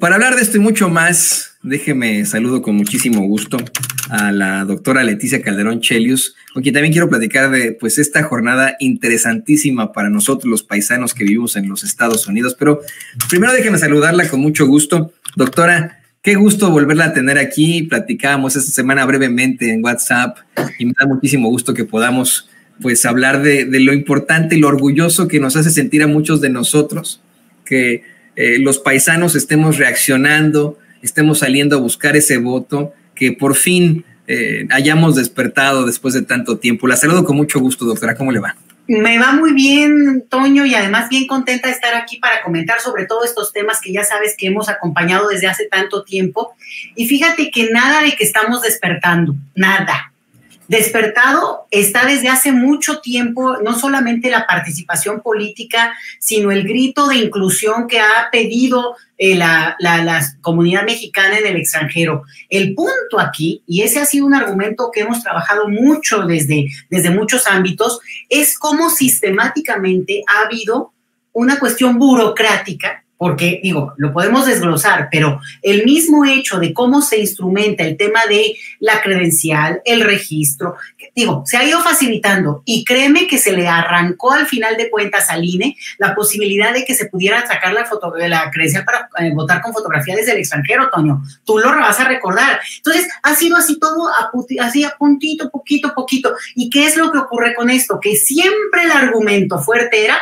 Para hablar de esto y mucho más, déjeme saludo con muchísimo gusto a la doctora Leticia Calderón Chelius, con quien también quiero platicar de pues esta jornada interesantísima para nosotros los paisanos que vivimos en los Estados Unidos. Pero primero déjeme saludarla con mucho gusto. Doctora, qué gusto volverla a tener aquí. Platicábamos esta semana brevemente en WhatsApp y me da muchísimo gusto que podamos pues hablar de lo importante y lo orgulloso que nos hace sentir a muchos de nosotros, que los paisanos estemos reaccionando, estemos saliendo a buscar ese voto, que por fin hayamos despertado después de tanto tiempo. La saludo con mucho gusto, doctora. ¿Cómo le va? Me va muy bien, Toño, y además bien contenta de estar aquí para comentar sobre todos estos temas que ya sabes que hemos acompañado desde hace tanto tiempo. Y fíjate que nada de que estamos despertando, nada. Despertado está desde hace mucho tiempo, no solamente la participación política, sino el grito de inclusión que ha pedido la comunidad mexicana en el extranjero. El punto aquí, y ese ha sido un argumento que hemos trabajado mucho desde muchos ámbitos, es cómo sistemáticamente ha habido una cuestión burocrática, porque, digo, lo podemos desglosar, pero el mismo hecho de cómo se instrumenta el tema de la credencial, el registro, digo, se ha ido facilitando y créeme que se le arrancó al final de cuentas al INE la posibilidad de que se pudiera sacar la credencial para votar con fotografía desde el extranjero, Toño. Tú lo vas a recordar. Entonces, ha sido así todo, así a puntito, poquito. ¿Y qué es lo que ocurre con esto? Que siempre el argumento fuerte era,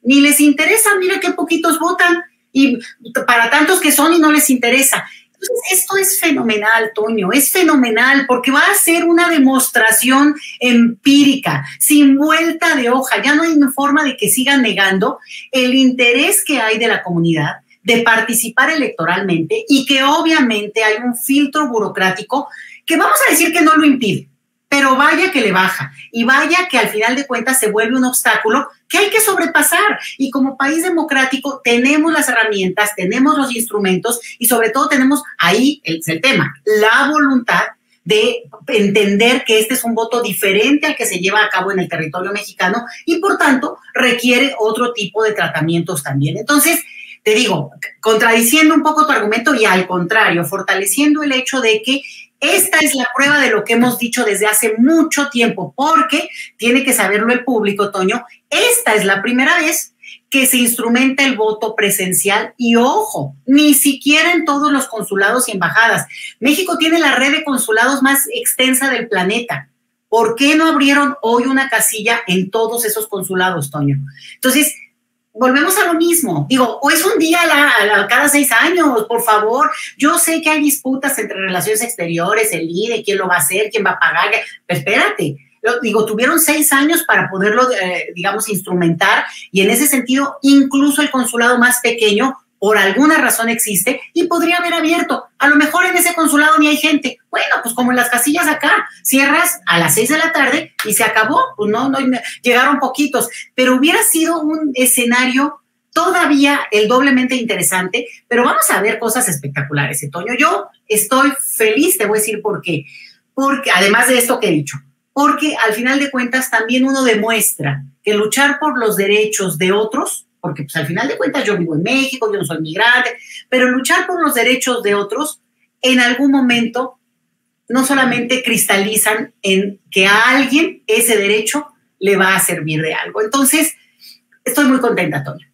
ni les interesa, mira qué poquitos votan, y para tantos que son y no les interesa. Entonces, esto es fenomenal, Toño, es fenomenal porque va a ser una demostración empírica, sin vuelta de hoja. Ya no hay forma de que sigan negando el interés que hay de la comunidad de participar electoralmente y que obviamente hay un filtro burocrático que vamos a decir que no lo impide, pero vaya que le baja y vaya que al final de cuentas se vuelve un obstáculo que hay que sobrepasar. Y como país democrático tenemos las herramientas, tenemos los instrumentos y sobre todo tenemos ahí el tema, la voluntad de entender que este es un voto diferente al que se lleva a cabo en el territorio mexicano y por tanto requiere otro tipo de tratamientos también. Entonces, te digo, contradiciendo un poco tu argumento y al contrario, fortaleciendo el hecho de que esta es la prueba de lo que hemos dicho desde hace mucho tiempo, porque tiene que saberlo el público, Toño, esta es la primera vez que se instrumenta el voto presencial y, ojo, ni siquiera en todos los consulados y embajadas. México tiene la red de consulados más extensa del planeta. ¿Por qué no abrieron hoy una casilla en todos esos consulados, Toño? Entonces, volvemos a lo mismo. Digo, o es un día cada 6 años, por favor. Yo sé que hay disputas entre relaciones exteriores, el INE, quién lo va a hacer, quién va a pagar. Pero espérate, digo, tuvieron 6 años para poderlo, digamos, instrumentar y en ese sentido, incluso el consulado más pequeño, por alguna razón existe y podría haber abierto. A lo mejor en ese consulado ni hay gente. Bueno, pues como en las casillas acá, cierras a las 6 de la tarde y se acabó. Pues no llegaron poquitos, pero hubiera sido un escenario todavía el doblemente interesante, pero vamos a ver cosas espectaculares, Toño. Yo estoy feliz, te voy a decir por qué. Porque, además de esto que he dicho, porque al final de cuentas también uno demuestra que luchar por los derechos de otros, porque pues al final de cuentas yo vivo en México, yo no soy migrante, pero luchar por los derechos de otros en algún momento no solamente cristalizan en que a alguien ese derecho le va a servir de algo. Entonces, estoy muy contenta, Toño.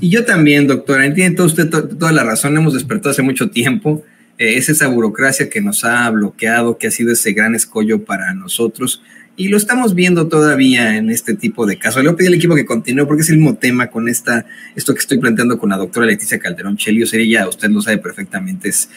Y yo también, doctora, entiende usted toda la razón, hemos despertado hace mucho tiempo, es esa burocracia que nos ha bloqueado, que ha sido ese gran escollo para nosotros, y lo estamos viendo todavía en este tipo de casos. Le voy a pedir al equipo que continúe porque es el mismo tema con esto que estoy planteando con la doctora Leticia Calderón Chelius. Ella, usted lo sabe perfectamente, es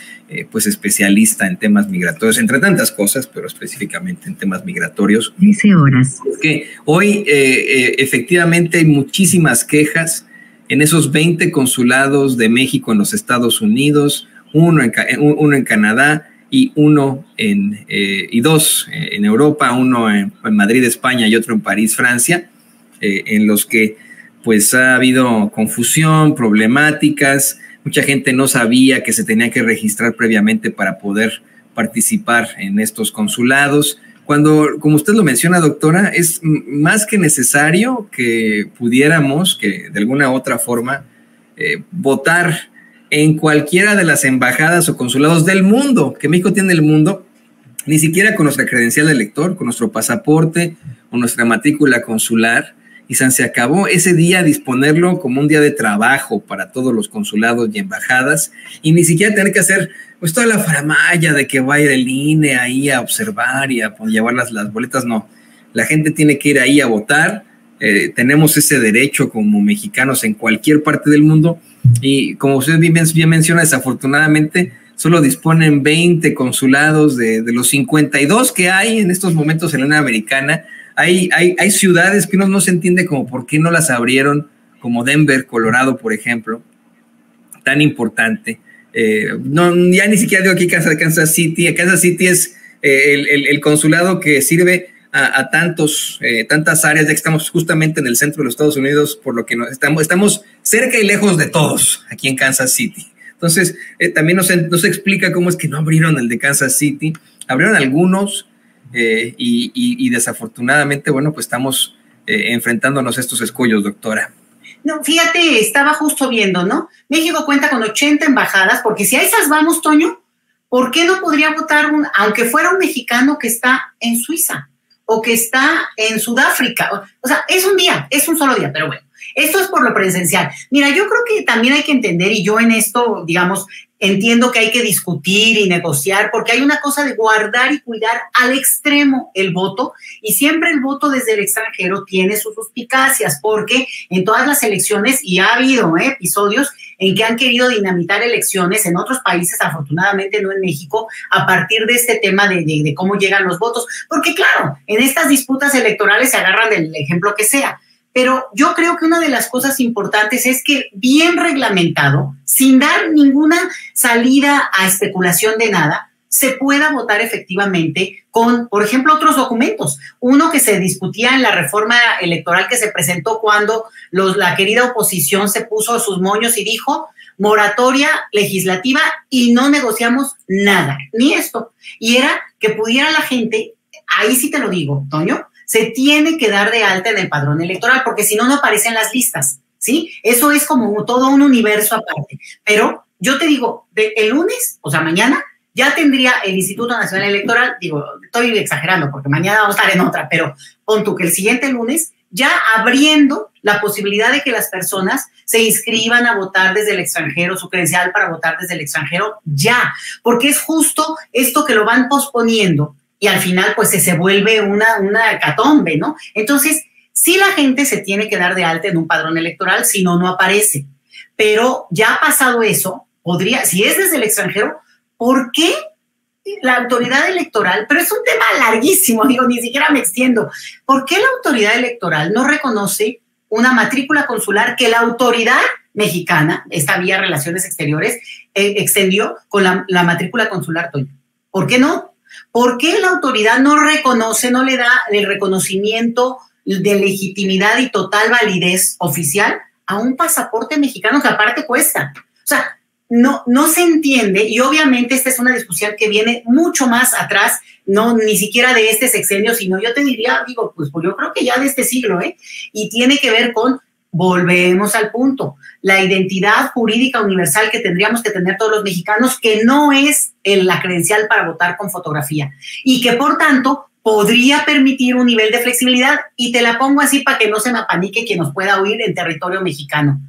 pues especialista en temas migratorios, entre tantas cosas, pero específicamente en temas migratorios. 13 horas. Que hoy efectivamente hay muchísimas quejas en esos 20 consulados de México en los Estados Unidos, uno en Canadá, y dos en Europa, uno en Madrid, España, y otro en París, Francia, en los que pues ha habido confusión, problemáticas, mucha gente no sabía que se tenía que registrar previamente para poder participar en estos consulados, cuando, como usted lo menciona, doctora, es más que necesario que pudiéramos, que de alguna u otra forma, votar en cualquiera de las embajadas o consulados del mundo, que México tiene el mundo, ni siquiera con nuestra credencial de elector, con nuestro pasaporte o nuestra matrícula consular, y se acabó ese día disponerlo como un día de trabajo para todos los consulados y embajadas, y ni siquiera tener que hacer pues toda la faramalla de que va a ir el INE ahí a observar y a llevar las boletas. No, la gente tiene que ir ahí a votar. Tenemos ese derecho como mexicanos en cualquier parte del mundo, y como usted bien menciona, desafortunadamente solo disponen 20 consulados de los 52 que hay en estos momentos en la Unión Americana. Hay ciudades que uno no se entiende como por qué no las abrieron, como Denver, Colorado, por ejemplo, tan importante. No, ya ni siquiera digo aquí Kansas City. Kansas City es el consulado que sirve a tantas áreas, ya que estamos justamente en el centro de los Estados Unidos, por lo que estamos cerca y lejos de todos aquí en Kansas City. Entonces, también nos explica cómo es que no abrieron el de Kansas City. Abrieron algunos y desafortunadamente, bueno, pues estamos enfrentándonos a estos escollos, doctora. No, fíjate, estaba justo viendo, ¿no? México cuenta con 80 embajadas, porque si a esas vamos, Toño, ¿por qué no podría votar aunque fuera un mexicano que está en Suiza o que está en Sudáfrica? O sea, es un día, es un solo día, pero bueno, esto es por lo presencial. Mira, yo creo que también hay que entender, y yo en esto, digamos, entiendo que hay que discutir y negociar, porque hay una cosa de guardar y cuidar al extremo el voto, y siempre el voto desde el extranjero tiene sus suspicacias, porque en todas las elecciones, y ha habido episodios en que han querido dinamitar elecciones en otros países, afortunadamente no en México, a partir de este tema de cómo llegan los votos, porque claro, en estas disputas electorales se agarran del ejemplo que sea. Pero yo creo que una de las cosas importantes es que bien reglamentado, sin dar ninguna salida a especulación de nada, se pueda votar efectivamente con, por ejemplo, otros documentos. Uno que se discutía en la reforma electoral que se presentó cuando la querida oposición se puso sus moños y dijo moratoria legislativa y no negociamos nada, ni esto. Y era que pudiera la gente, ahí sí te lo digo, Toño, se tiene que dar de alta en el padrón electoral, porque si no, no aparecen las listas, ¿sí? Eso es como todo un universo aparte. Pero yo te digo, el lunes, o sea, mañana, ya tendría el Instituto Nacional Electoral, digo, estoy exagerando porque mañana vamos a estar en otra, pero pon tú que el siguiente lunes, ya abriendo la posibilidad de que las personas se inscriban a votar desde el extranjero, su credencial para votar desde el extranjero, ya, porque es justo esto que lo van posponiendo, y al final pues se vuelve una hecatombe, ¿no? Entonces, sí la gente se tiene que dar de alta en un padrón electoral, si no, no aparece. Pero ya pasado eso, si es desde el extranjero, ¿por qué la autoridad electoral? Pero es un tema larguísimo, digo, ni siquiera me extiendo. ¿Por qué la autoridad electoral no reconoce una matrícula consular que la autoridad mexicana, esta vía Relaciones Exteriores, extendió con la matrícula consular, Toño? ¿Por qué no? ¿Por qué la autoridad no reconoce, no le da el reconocimiento de legitimidad y total validez oficial a un pasaporte mexicano que aparte cuesta? O sea, no se entiende, y obviamente esta es una discusión que viene mucho más atrás, no ni siquiera de este sexenio, sino yo te diría, pues yo creo que ya de este siglo, y tiene que ver con, volvemos al punto, la identidad jurídica universal que tendríamos que tener todos los mexicanos, que no es la credencial para votar con fotografía, y que por tanto podría permitir un nivel de flexibilidad, y te la pongo así para que no se me apanique quien nos pueda oír en territorio mexicano.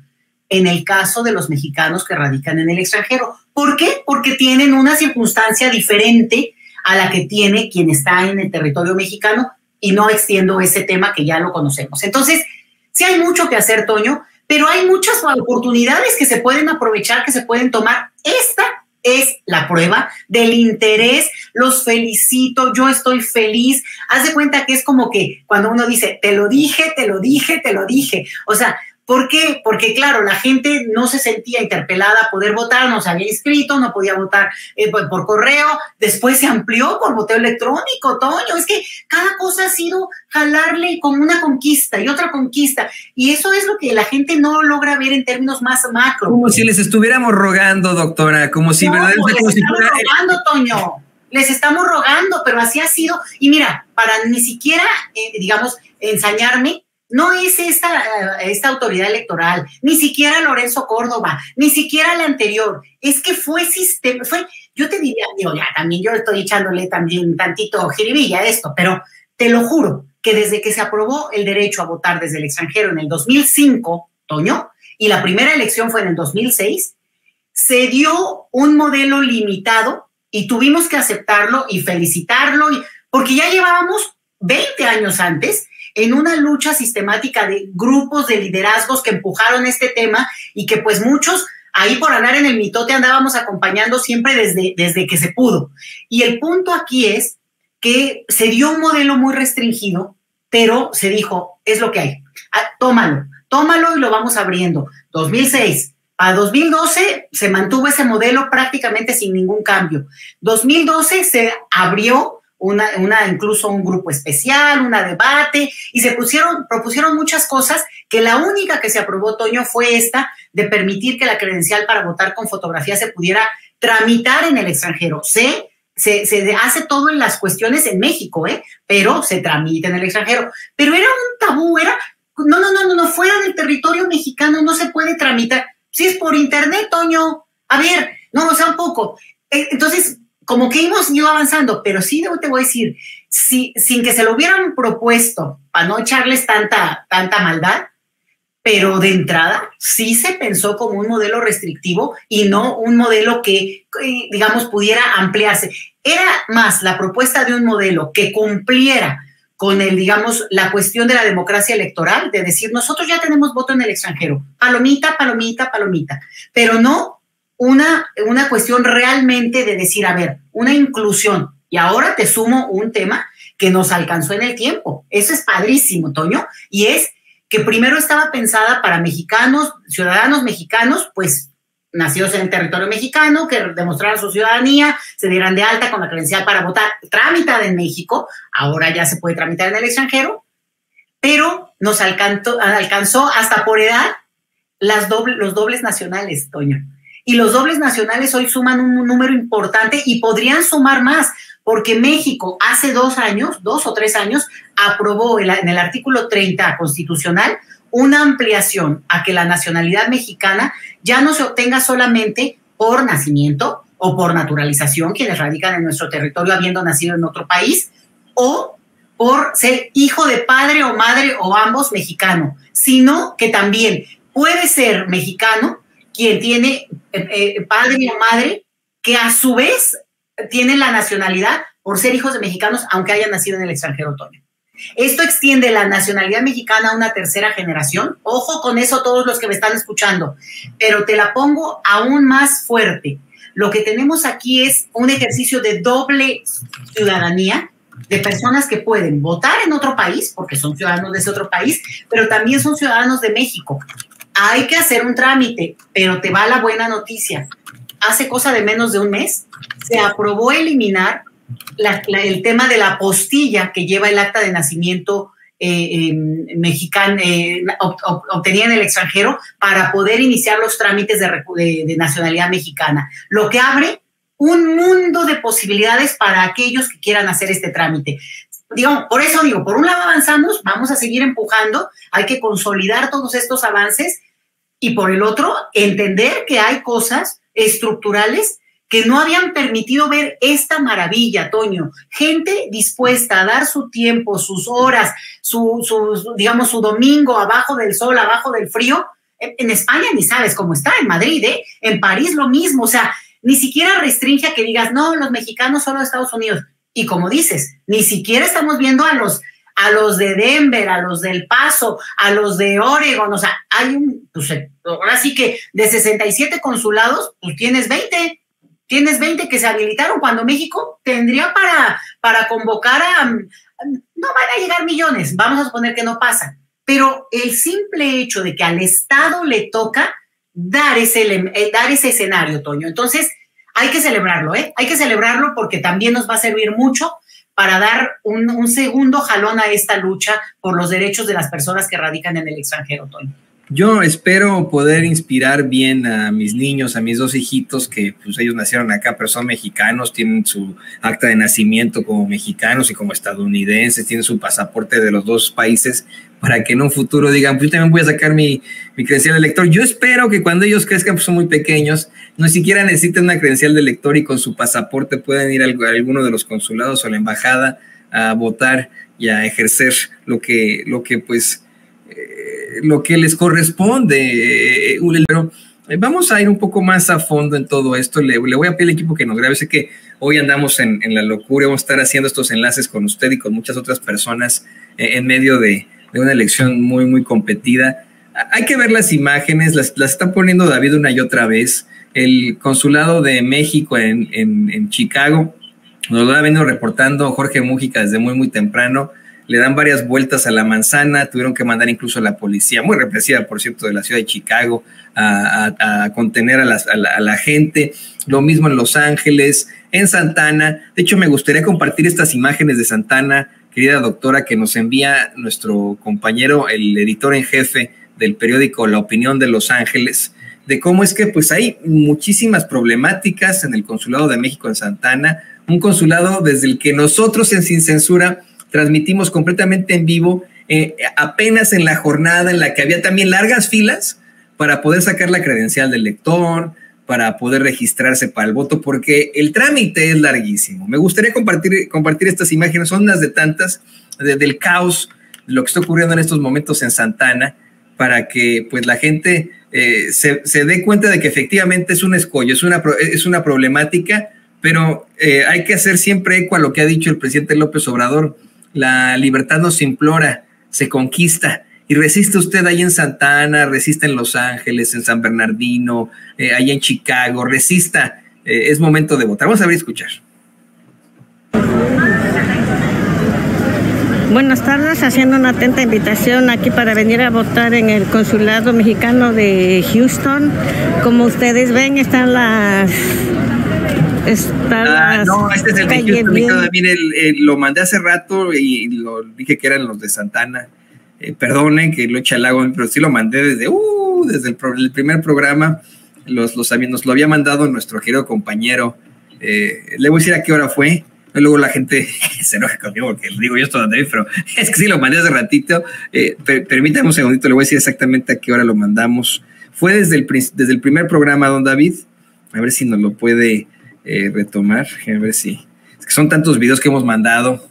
En el caso de los mexicanos que radican en el extranjero. ¿Por qué? Porque tienen una circunstancia diferente a la que tiene quien está en el territorio mexicano, y no extiendo ese tema que ya lo conocemos. Entonces, sí hay mucho que hacer, Toño, pero hay muchas oportunidades que se pueden aprovechar, que se pueden tomar. Esta es la prueba del interés. Los felicito, yo estoy feliz. Haz de cuenta que es como que cuando uno dice, te lo dije, te lo dije, te lo dije. O sea, ¿por qué? Porque, claro, la gente no se sentía interpelada a poder votar, no se había inscrito, no podía votar por correo, después se amplió por voteo electrónico, Toño. Es que cada cosa ha sido jalarle como una conquista y otra conquista, y eso es lo que la gente no logra ver en términos más macro. Como si les estuviéramos rogando, doctora, como si verdaderamente... Les estamos rogando, Toño, les estamos rogando, pero así ha sido. Y mira, para ni siquiera, digamos, ensañarme, no es esta autoridad electoral, ni siquiera Lorenzo Córdoba, ni siquiera la anterior, es que fue sistema, yo te diría, digo, ya también yo estoy echándole también tantito jiribilla a esto, pero te lo juro que desde que se aprobó el derecho a votar desde el extranjero en el 2005, Toño, y la primera elección fue en el 2006, se dio un modelo limitado y tuvimos que aceptarlo y felicitarlo, porque ya llevábamos 20 años antes en una lucha sistemática de grupos de liderazgos que empujaron este tema y que pues muchos ahí por andar en el mitote andábamos acompañando siempre desde que se pudo. Y el punto aquí es que se dio un modelo muy restringido, pero se dijo, es lo que hay, tómalo y lo vamos abriendo. 2006, a 2012 se mantuvo ese modelo prácticamente sin ningún cambio. 2012 se abrió incluso un grupo especial, un debate, y se propusieron muchas cosas, que la única que se aprobó, Toño, fue esta de permitir que la credencial para votar con fotografía se pudiera tramitar en el extranjero. Se hace todo en las cuestiones en México, pero se tramita en el extranjero. Pero era un tabú, no, fuera del territorio mexicano no se puede tramitar. Si es por internet, Toño, a ver, no, o sea, un poco. Entonces, como que hemos ido avanzando, pero sí te voy a decir, sin que se lo hubieran propuesto, para no echarles tanta maldad, pero de entrada sí se pensó como un modelo restrictivo y no un modelo que, digamos, pudiera ampliarse. Era más la propuesta de un modelo que cumpliera con digamos, la cuestión de la democracia electoral, de decir, nosotros ya tenemos voto en el extranjero, palomita, pero no una cuestión realmente de decir, a ver, una inclusión. Y ahora te sumo un tema que nos alcanzó en el tiempo. Eso es padrísimo, Toño, y es que primero estaba pensada para mexicanos, ciudadanos mexicanos, pues nacidos en el territorio mexicano, que demostraran su ciudadanía, se dieran de alta con la credencial para votar, tramitada en México, ahora ya se puede tramitar en el extranjero, pero nos alcanzó hasta por edad los dobles nacionales, Toño. Y los dobles nacionales hoy suman un número importante y podrían sumar más, porque México hace 2 o 3 años, aprobó en el artículo 30 constitucional una ampliación a que la nacionalidad mexicana ya no se obtenga solamente por nacimiento o por naturalización, quienes radican en nuestro territorio habiendo nacido en otro país, o por ser hijo de padre o madre o ambos mexicano, sino que también puede ser mexicano quien tiene padre o madre que a su vez tienen la nacionalidad por ser hijos de mexicanos, aunque hayan nacido en el extranjero, Toño. Esto extiende la nacionalidad mexicana a una tercera generación. Ojo con eso todos los que me están escuchando, pero te la pongo aún más fuerte. Lo que tenemos aquí es un ejercicio de doble ciudadanía, de personas que pueden votar en otro país, porque son ciudadanos de ese otro país, pero también son ciudadanos de México. Hay que hacer un trámite, pero te va la buena noticia. Hace cosa de menos de un mes se aprobó eliminar el tema de la apostilla que lleva el acta de nacimiento mexicano obtenida en el extranjero para poder iniciar los trámites de nacionalidad mexicana, lo que abre un mundo de posibilidades para aquellos que quieran hacer este trámite. Por eso digo, por un lado avanzamos, vamos a seguir empujando, hay que consolidar todos estos avances, y por el otro, entender que hay cosas estructurales que no habían permitido ver esta maravilla, Toño. Gente dispuesta a dar su tiempo, sus horas, su domingo abajo del sol, abajo del frío. En España ni sabes cómo está, en Madrid, en París lo mismo. O sea, ni siquiera restringe a que digas, no, los mexicanos solo de Estados Unidos. Y como dices, ni siquiera estamos viendo a los de Denver, a los del Paso, a los de Oregon. O sea, hay ahora sí que de 67 consulados, pues tienes 20 que se habilitaron, cuando México tendría para convocar no van a llegar millones, vamos a suponer que no pasa, pero el simple hecho de que al Estado le toca dar ese escenario, Toño. Entonces, hay que celebrarlo, hay que celebrarlo, porque también nos va a servir mucho para dar un segundo jalón a esta lucha por los derechos de las personas que radican en el extranjero, Toño. Yo espero poder inspirar bien a mis niños, a mis dos hijitos, que pues ellos nacieron acá, pero son mexicanos, tienen su acta de nacimiento como mexicanos y como estadounidenses, tienen su pasaporte de los dos países, para que en un futuro digan, pues yo también voy a sacar mi credencial de lector. Yo espero que cuando ellos crezcan, pues son muy pequeños, no siquiera necesiten una credencial de lector y con su pasaporte puedan ir a alguno de los consulados o a la embajada a votar y a ejercer lo que les corresponde. Pero vamos a ir un poco más a fondo en todo esto. Le voy a pedir al equipo que nos grabe. Sé que hoy andamos en la locura, vamos a estar haciendo estos enlaces con usted y con muchas otras personas en medio de una elección muy, muy competida. Hay que ver las imágenes, las está poniendo David una y otra vez. El consulado de México en Chicago, nos lo ha venido reportando Jorge Mújica desde muy, muy temprano. Le dan varias vueltas a la manzana, tuvieron que mandar incluso a la policía, muy represiva, por cierto, de la ciudad de Chicago, a contener a la gente. Lo mismo en Los Ángeles, en Santa Ana. De hecho, me gustaría compartir estas imágenes de Santa Ana, querida doctora, que nos envía nuestro compañero, el editor en jefe del periódico La Opinión de Los Ángeles, de cómo es que pues hay muchísimas problemáticas en el Consulado de México en Santa Ana, un consulado desde el que nosotros en Sin Censura transmitimos completamente en vivo, apenas en la jornada en la que había también largas filas para poder sacar la credencial del lector, para poder registrarse para el voto, porque el trámite es larguísimo. Me gustaría compartir estas imágenes, son unas de tantas, del caos, de lo que está ocurriendo en estos momentos en Santa Ana, para que pues la gente se dé cuenta de que efectivamente es un escollo, es una problemática, pero hay que hacer siempre eco a lo que ha dicho el presidente López Obrador. La libertad no se implora, se conquista. Y resiste usted ahí en Santa Ana, resiste en Los Ángeles, en San Bernardino, ahí en Chicago, resista. Es momento de votar. Vamos a ver y escuchar. Buenas tardes, haciendo una atenta invitación aquí para venir a votar en el Consulado Mexicano de Houston. Como ustedes ven, están las... no, este es el de Houston. También lo mandé hace rato y lo dije que eran los de Santa Ana. Perdonen que lo eche al agua, pero sí lo mandé desde el primer programa. Nos lo había mandado nuestro querido compañero. Le voy a decir a qué hora fue. Luego la gente se enoja conmigo porque le digo yo esto, David, pero es que sí lo mandé hace ratito. Permítame un segundito, le voy a decir exactamente a qué hora lo mandamos. Fue desde el primer programa, don David. A ver si nos lo puede retomar. A ver si... Es que son tantos videos que hemos mandado.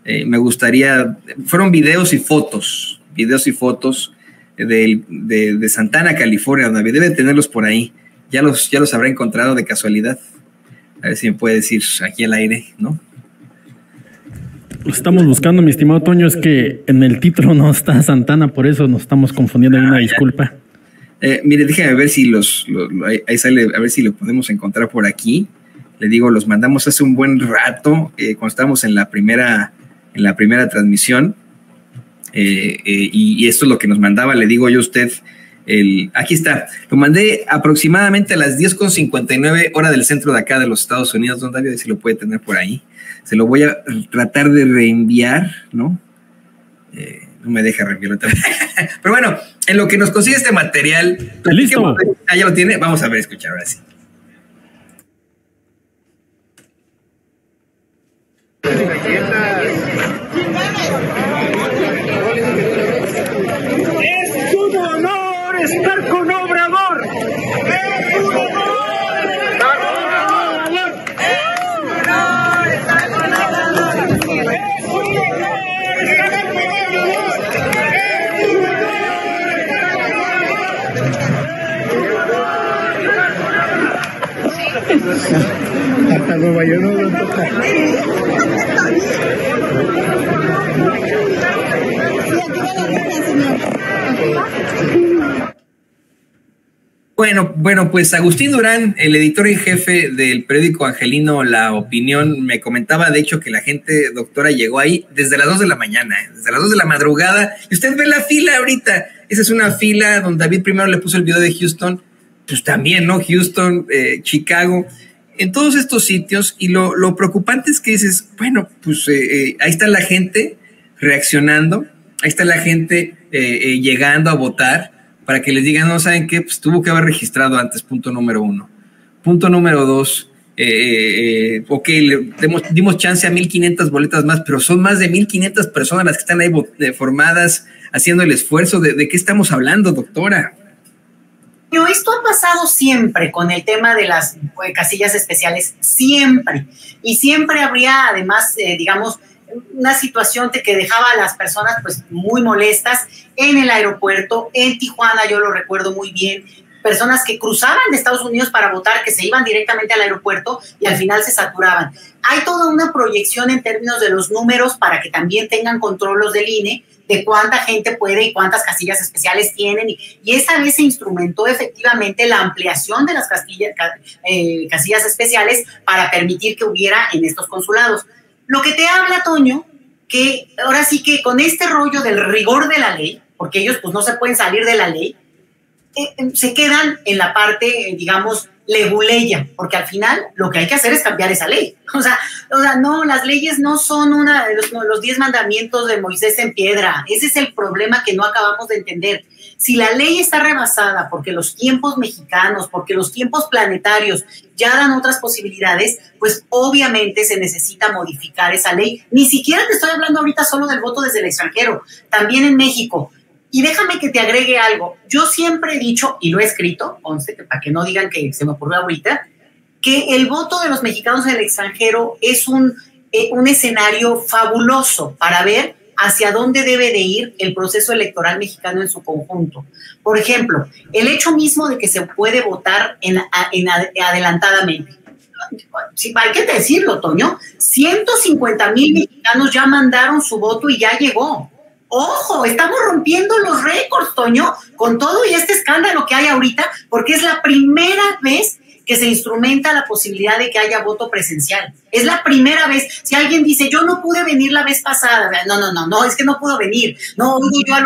Me gustaría... Fueron videos y fotos de Santa Ana, California, don David. Debe tenerlos por ahí. Ya los habrá encontrado de casualidad. A ver si me puede decir aquí al aire, ¿no? Lo estamos buscando, mi estimado Toño, es que en el título no está Santa Ana, por eso nos estamos confundiendo. Hay una disculpa. Mire, déjame ver si ahí sale, a ver si lo podemos encontrar por aquí. Le digo, los mandamos hace un buen rato, cuando estábamos en la primera transmisión. Y esto es lo que nos mandaba, le digo yo a usted. Aquí está, lo mandé aproximadamente a las 10:59 hora del centro de acá de los Estados Unidos, don David, si lo puede tener por ahí. Se lo voy a tratar de reenviar, ¿no? No me deja reenviarlo otra vez. Pero bueno, en lo que nos consigue este material... ¡Listo! Ya lo tiene, vamos a ver, escuchar ahora sí. Es un honor estar con Obrador. Es un honor estar con Obrador. Es un honor estar con Obrador. Es un honor estar con Obrador. Es un honor estar con Obrador. Hasta Nueva York no lo toca. Bueno, pues Agustín Durán, el editor en jefe del periódico angelino La Opinión, me comentaba de hecho que la gente, doctora, llegó ahí desde las 2 de la mañana, desde las 2 de la madrugada, y usted ve la fila ahorita. Esa es una fila donde David primero le puso el video de Houston, pues también, ¿no? Houston, Chicago, en todos estos sitios, y lo preocupante es que dices, bueno, pues ahí está la gente reaccionando, ahí está la gente llegando a votar, para que les digan, no, ¿saben qué? Pues tuvo que haber registrado antes, punto número 1. Punto número 2, ok, dimos chance a 1,500 boletas más, pero son más de 1,500 personas las que están ahí formadas, haciendo el esfuerzo. ¿De qué estamos hablando, doctora? Pero esto ha pasado siempre con el tema de las casillas especiales, siempre. Y siempre habría, además, digamos, una situación que dejaba a las personas pues muy molestas en el aeropuerto, en Tijuana, yo lo recuerdo muy bien, personas que cruzaban de Estados Unidos para votar, que se iban directamente al aeropuerto y al final se saturaban. Hay toda una proyección en términos de los números para que también tengan control los del INE, de cuánta gente puede y cuántas casillas especiales tienen, y esa vez se instrumentó efectivamente la ampliación de las casillas especiales para permitir que hubiera en estos consulados. Lo que te habla, Toño, que ahora sí que con este rollo del rigor de la ley, porque ellos pues no se pueden salir de la ley, se quedan en la parte, digamos, leguleya, porque al final lo que hay que hacer es cambiar esa ley. O sea, no, las leyes no son los 10 mandamientos de Moisés en piedra. Ese es el problema que no acabamos de entender. Si la ley está rebasada porque los tiempos mexicanos, porque los tiempos planetarios ya dan otras posibilidades, pues obviamente se necesita modificar esa ley. Ni siquiera te estoy hablando ahorita solo del voto desde el extranjero, también en México. Y déjame que te agregue algo. Yo siempre he dicho, y lo he escrito, para que no digan que se me ocurrió ahorita, que el voto de los mexicanos en el extranjero es un escenario fabuloso para ver hacia dónde debe de ir el proceso electoral mexicano en su conjunto. Por ejemplo, el hecho mismo de que se puede votar adelantadamente. Sí, hay que decirlo, Toño, 150,000 mexicanos ya mandaron su voto y ya llegó. Ojo, estamos rompiendo los récords, Toño, con todo y este escándalo que hay ahorita, porque es la primera vez que se instrumenta la posibilidad de que haya voto presencial. Es la primera vez. Si alguien dice, yo no pude venir la vez pasada, no, es que no pudo venir. No, oigo yo a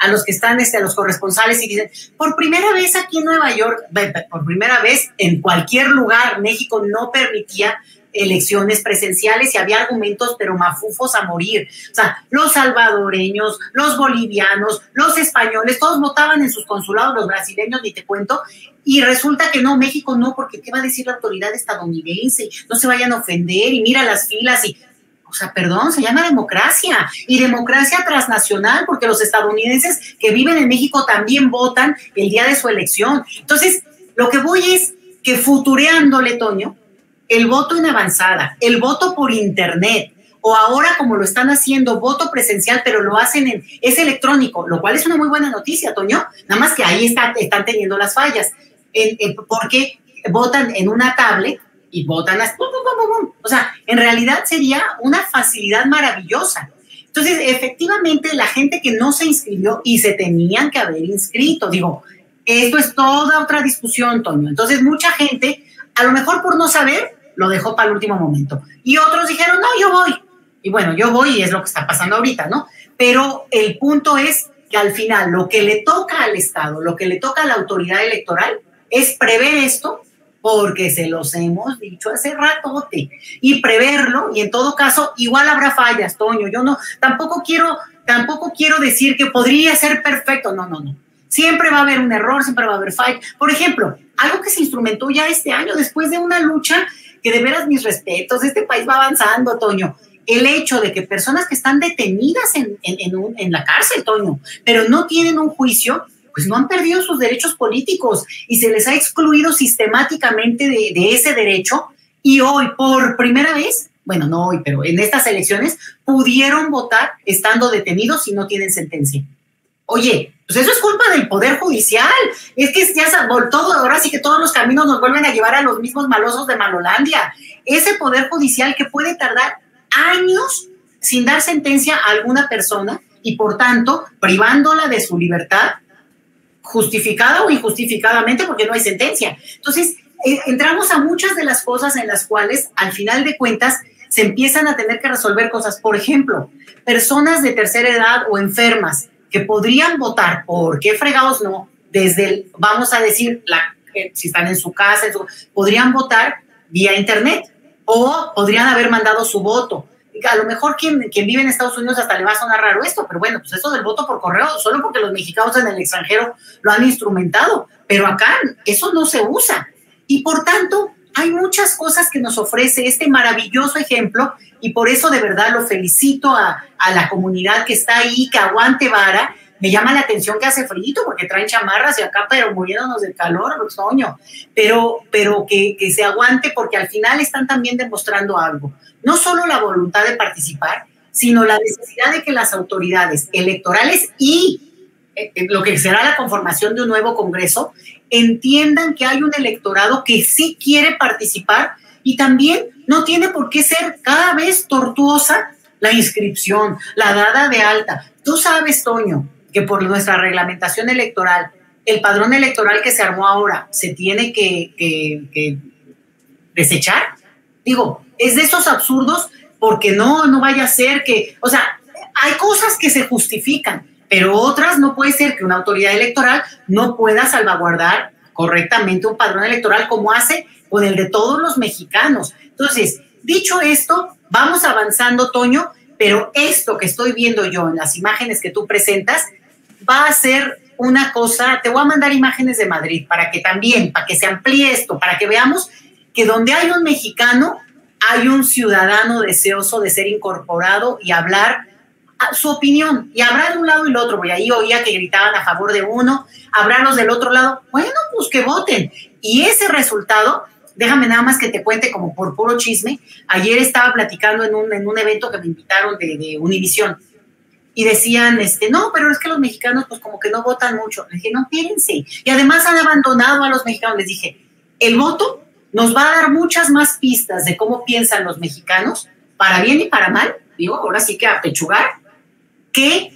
los que están, a los corresponsales y dicen, por primera vez aquí en Nueva York, por primera vez en cualquier lugar, México no permitía elecciones presenciales y había argumentos pero mafufos a morir. O sea, los salvadoreños, los bolivianos, los españoles, todos votaban en sus consulados, los brasileños ni te cuento, y resulta que no, México no, porque ¿qué va a decir la autoridad estadounidense? No se vayan a ofender y mira las filas y... O sea, perdón, se llama democracia, y democracia transnacional, porque los estadounidenses que viven en México también votan el día de su elección. Entonces, lo que voy es que futureándole, Toño, el voto en avanzada, el voto por internet, o ahora como lo están haciendo, voto presencial, pero lo hacen es electrónico, lo cual es una muy buena noticia, Toño, nada más que ahí están teniendo las fallas, porque votan en una tablet y votan así, o sea, en realidad sería una facilidad maravillosa. Entonces, efectivamente, la gente que no se inscribió y se tenían que haber inscrito, digo, esto es toda otra discusión, Toño. Entonces, mucha gente, a lo mejor por no saber, lo dejó para el último momento. Y otros dijeron, no, yo voy. Y bueno, yo voy y es lo que está pasando ahorita, ¿no? Pero el punto es que al final lo que le toca al Estado, lo que le toca a la autoridad electoral es prever esto, porque se los hemos dicho hace ratote, y preverlo, y en todo caso, igual habrá fallas, Toño. Yo tampoco quiero decir que podría ser perfecto, no. Siempre va a haber un error, siempre va a haber falla. Por ejemplo, algo que se instrumentó ya este año después de una lucha que de veras mis respetos, este país va avanzando, Toño. El hecho de que personas que están detenidas en la cárcel, Toño, pero no tienen un juicio, pues no han perdido sus derechos políticos y se les ha excluido sistemáticamente de ese derecho, y hoy por primera vez, bueno, no hoy, pero en estas elecciones, pudieron votar estando detenidos y no tienen sentencia. Oye, pues eso es culpa del Poder Judicial. Es que ya todo, ahora sí que todos los caminos nos vuelven a llevar a los mismos malosos de Malolandia. Ese Poder Judicial que puede tardar años sin dar sentencia a alguna persona y por tanto privándola de su libertad, justificada o injustificadamente, porque no hay sentencia. Entonces, entramos a muchas de las cosas en las cuales, al final de cuentas, se empiezan a tener que resolver cosas. Por ejemplo, personas de tercera edad o enfermas que podrían votar, ¿por qué fregados no? Vamos a decir, si están en su casa, podrían votar vía internet o podrían haber mandado su voto. A lo mejor quien vive en Estados Unidos hasta le va a sonar raro esto, pero bueno, pues eso del voto por correo, solo porque los mexicanos en el extranjero lo han instrumentado, pero acá eso no se usa. Y por tanto, hay muchas cosas que nos ofrece este maravilloso ejemplo, y por eso de verdad lo felicito a la comunidad que está ahí, que aguante vara. Me llama la atención que hace frío, porque traen chamarras y acá, pero muriéndonos del calor, otoño. Pero que se aguante, porque al final están también demostrando algo. No solo la voluntad de participar, sino la necesidad de que las autoridades electorales y lo que será la conformación de un nuevo Congreso entiendan que hay un electorado que sí quiere participar, y también no tiene por qué ser cada vez tortuosa la inscripción, la dada de alta. Tú sabes, Toño, que por nuestra reglamentación electoral, el padrón electoral que se armó ahora se tiene que desechar. Digo, es de esos absurdos, porque no vaya a ser que, o sea, hay cosas que se justifican, pero otras no puede ser que una autoridad electoral no pueda salvaguardar correctamente un padrón electoral como hace con el de todos los mexicanos. Entonces, dicho esto, vamos avanzando, Toño, pero esto que estoy viendo yo en las imágenes que tú presentas va a ser una cosa. Te voy a mandar imágenes de Madrid para que se amplíe esto, para que veamos que donde hay un mexicano, hay un ciudadano deseoso de ser incorporado y hablar su opinión, y habrá de un lado y el otro. Voy ahí, oía que gritaban a favor de uno, habrá los del otro lado. Bueno, pues que voten. Y ese resultado, déjame nada más que te cuente como por puro chisme. Ayer estaba platicando en un evento que me invitaron de Univisión, y decían, no, pero es que los mexicanos pues como que no votan mucho. Les dije, no, espérense. Y además han abandonado a los mexicanos. Les dije, el voto nos va a dar muchas más pistas de cómo piensan los mexicanos, para bien y para mal, digo, ahora sí que a pechugar, que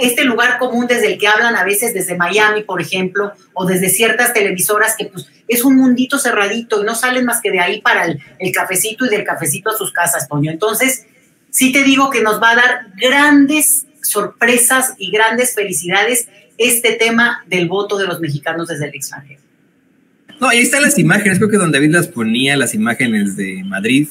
este lugar común desde el que hablan a veces desde Miami, por ejemplo, o desde ciertas televisoras que pues es un mundito cerradito y no salen más que de ahí para el cafecito, y del cafecito a sus casas, Toño. Entonces, sí te digo que nos va a dar grandes sorpresas y grandes felicidades este tema del voto de los mexicanos desde el extranjero. No, ahí están las imágenes, creo que don David las ponía, las imágenes de Madrid,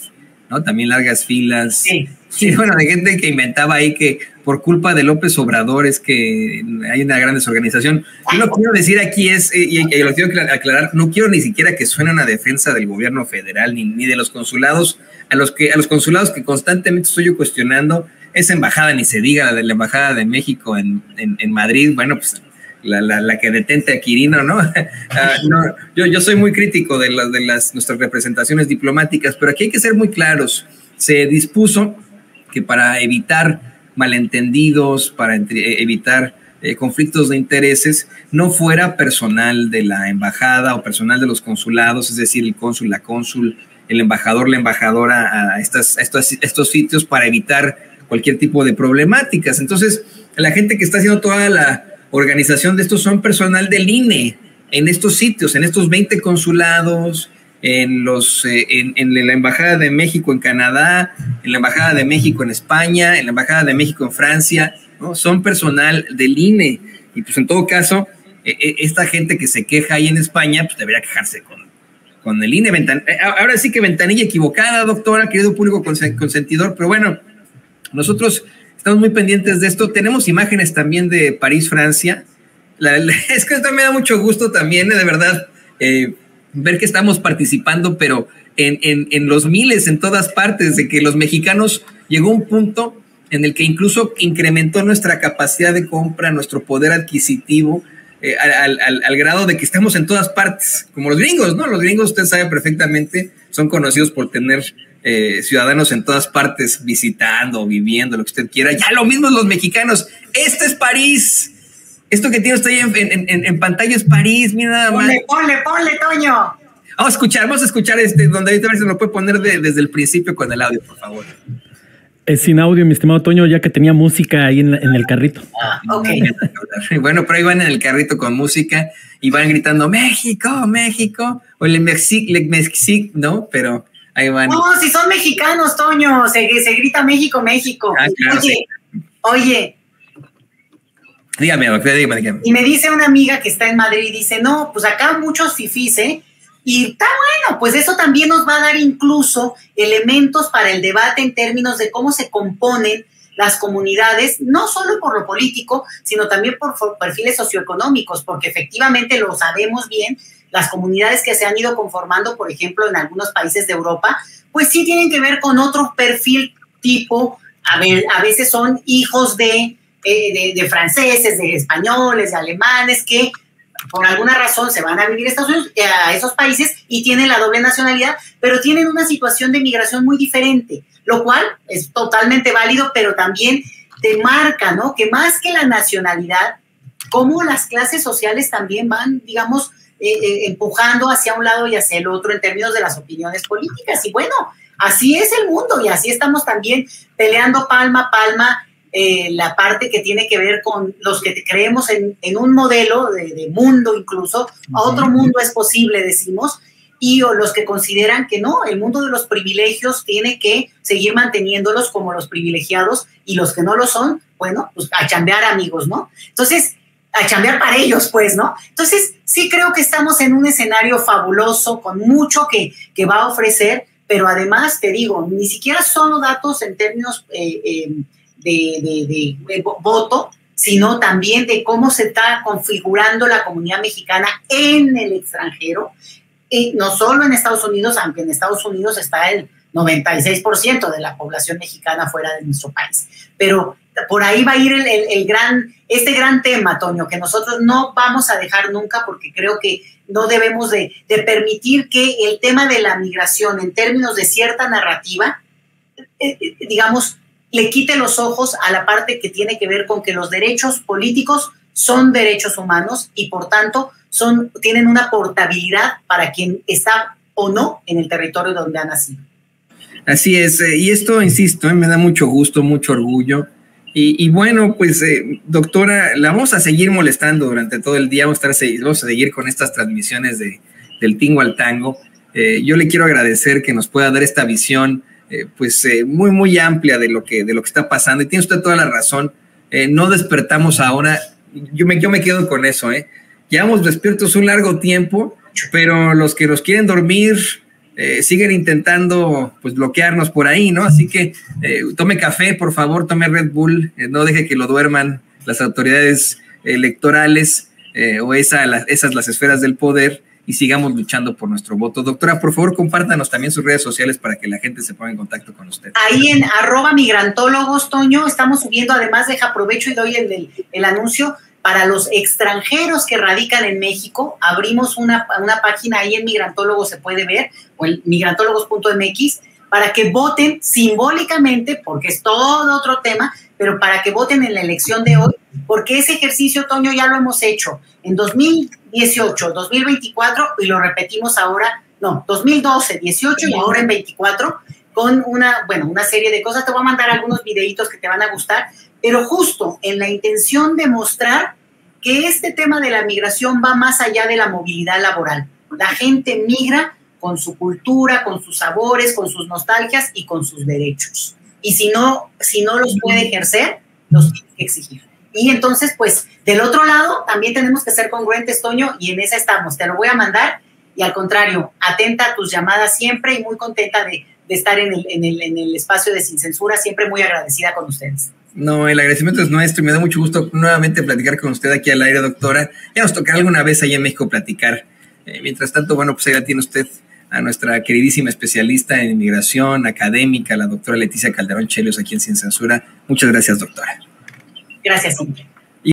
¿no? También largas filas. Sí. Sí, bueno, de gente que inventaba ahí que por culpa de López Obrador es que hay una gran desorganización. Yo lo que quiero decir aquí es, y lo quiero aclarar, no quiero ni siquiera que suene una defensa del gobierno federal ni de los consulados, a los consulados que constantemente estoy yo cuestionando. Esa embajada, ni se diga, la de la Embajada de México en Madrid, bueno, pues la que detente a Quirino, ¿no? No, yo soy muy crítico de nuestras representaciones diplomáticas, pero aquí hay que ser muy claros. Se dispuso que para evitar malentendidos, para evitar conflictos de intereses, no fuera personal de la embajada o personal de los consulados, es decir, el cónsul, la cónsul, el embajador, la embajadora a estos sitios, para evitar cualquier tipo de problemáticas. Entonces, la gente que está haciendo toda la organización de estos son personal del INE en estos sitios, en estos 20 consulados, en la Embajada de México en Canadá, en la Embajada de México en España, en la Embajada de México en Francia, ¿no? Son personal del INE. Y pues en todo caso, esta gente que se queja ahí en España, pues debería quejarse con el INE. Ahora sí que ventanilla equivocada, doctora, querido público consentidor, pero bueno, nosotros estamos muy pendientes de esto. Tenemos imágenes también de París, Francia. Es que esto me da mucho gusto también, de verdad, ver que estamos participando, pero en los miles, en todas partes, de que los mexicanos llegó un punto en el que incluso incrementó nuestra capacidad de compra, nuestro poder adquisitivo, al grado de que estamos en todas partes, como los gringos, ¿no? Los gringos, usted sabe perfectamente, son conocidos por tener ciudadanos en todas partes, visitando, viviendo, lo que usted quiera. Ya lo mismo los mexicanos. Este es París. Esto que tiene usted ahí en pantalla es París, mira nada más. Ponle, Toño. Vamos a escuchar donde ahorita se lo puede poner desde el principio con el audio, por favor. Es sin audio, mi estimado Toño, ya que tenía música ahí en el carrito. Ok. Bueno, pero ahí van en el carrito con música y van gritando México, México, o el Mexic, ¿no? Pero ahí van. No, si son mexicanos, Toño, se grita México, México. Claro, Oye. Dígame. Y me dice una amiga que está en Madrid, dice, no, pues acá muchos fifís, Y está bueno, pues eso también nos va a dar incluso elementos para el debate en términos de cómo se componen las comunidades, no solo por lo político, sino también por perfiles socioeconómicos, porque efectivamente lo sabemos bien, las comunidades que se han ido conformando, por ejemplo, en algunos países de Europa, pues sí tienen que ver con otro perfil tipo, a veces son hijos de franceses, de españoles, de alemanes, que por alguna razón se van a vivir a esos países y tienen la doble nacionalidad, pero tienen una situación de migración muy diferente, lo cual es totalmente válido, pero también te marca, ¿no? Que más que la nacionalidad, cómo las clases sociales también van, digamos, empujando hacia un lado y hacia el otro en términos de las opiniones políticas. Y bueno, así es el mundo y así estamos también peleando palma a palma la parte que tiene que ver con los que creemos en un modelo de mundo incluso, a otro mundo es posible, decimos, y o los que consideran que no, el mundo de los privilegios tiene que seguir manteniéndolos como los privilegiados y los que no lo son, bueno, pues a chambear, amigos, ¿no? Entonces, a chambear para ellos, pues, ¿no? Entonces, sí creo que estamos en un escenario fabuloso, con mucho que va a ofrecer, pero además, te digo, ni siquiera solo datos en términos de voto, sino también de cómo se está configurando la comunidad mexicana en el extranjero, no solo en Estados Unidos, aunque en Estados Unidos está el 96% de la población mexicana fuera de nuestro país. Pero por ahí va a ir este gran tema, Toño, que nosotros no vamos a dejar nunca, porque creo que no debemos de permitir que el tema de la migración, en términos de cierta narrativa, digamos, le quite los ojos a la parte que tiene que ver con que los derechos políticos son derechos humanos y, por tanto, tienen una portabilidad para quien está o no en el territorio donde ha nacido. Así es, y esto, insisto, me da mucho gusto, mucho orgullo. Y bueno, pues, doctora, la vamos a seguir molestando durante todo el día, vamos a seguir con estas transmisiones del Tingo al Tango. Yo le quiero agradecer que nos pueda dar esta visión muy, muy amplia de lo que está pasando, y tiene usted toda la razón. No despertamos ahora, yo me quedo con eso, llevamos despiertos un largo tiempo, pero los que nos quieren dormir siguen intentando pues bloquearnos por ahí, ¿no? Así que tome café, por favor, tome Red Bull, no deje que lo duerman las autoridades electorales o las esferas del poder, y sigamos luchando por nuestro voto. Doctora, por favor, compártanos también sus redes sociales para que la gente se ponga en contacto con usted. Ahí en @migrantólogos, Toño, estamos subiendo, además, aprovecho y doy el anuncio, para los extranjeros que radican en México, abrimos una página ahí en Migrantólogos, se puede ver, o en migrantólogos.mx, para que voten simbólicamente, porque es todo otro tema, pero para que voten en la elección de hoy, porque ese ejercicio, Toño, ya lo hemos hecho en 2018, 2024, y lo repetimos ahora, 2012, 18 y ahora en 24, con una serie de cosas. Te voy a mandar algunos videitos que te van a gustar, pero justo en la intención de mostrar que este tema de la migración va más allá de la movilidad laboral. La gente migra con su cultura, con sus sabores, con sus nostalgias y con sus derechos. Y si no los puede ejercer, los tiene que exigir. Y entonces, pues, del otro lado, también tenemos que ser congruentes, Toño, y en esa estamos. Te lo voy a mandar, y al contrario, atenta a tus llamadas siempre, y muy contenta de estar en el espacio de Sin Censura, siempre muy agradecida con ustedes. No, el agradecimiento es nuestro, y me da mucho gusto nuevamente platicar con usted aquí al aire, doctora. Ya nos tocará alguna vez allá en México platicar. Mientras tanto, bueno, pues ahí la tiene usted a nuestra queridísima especialista en inmigración académica, la doctora Leticia Calderón Chelios, aquí en Sin Censura. Muchas gracias, doctora. Gracias, siempre.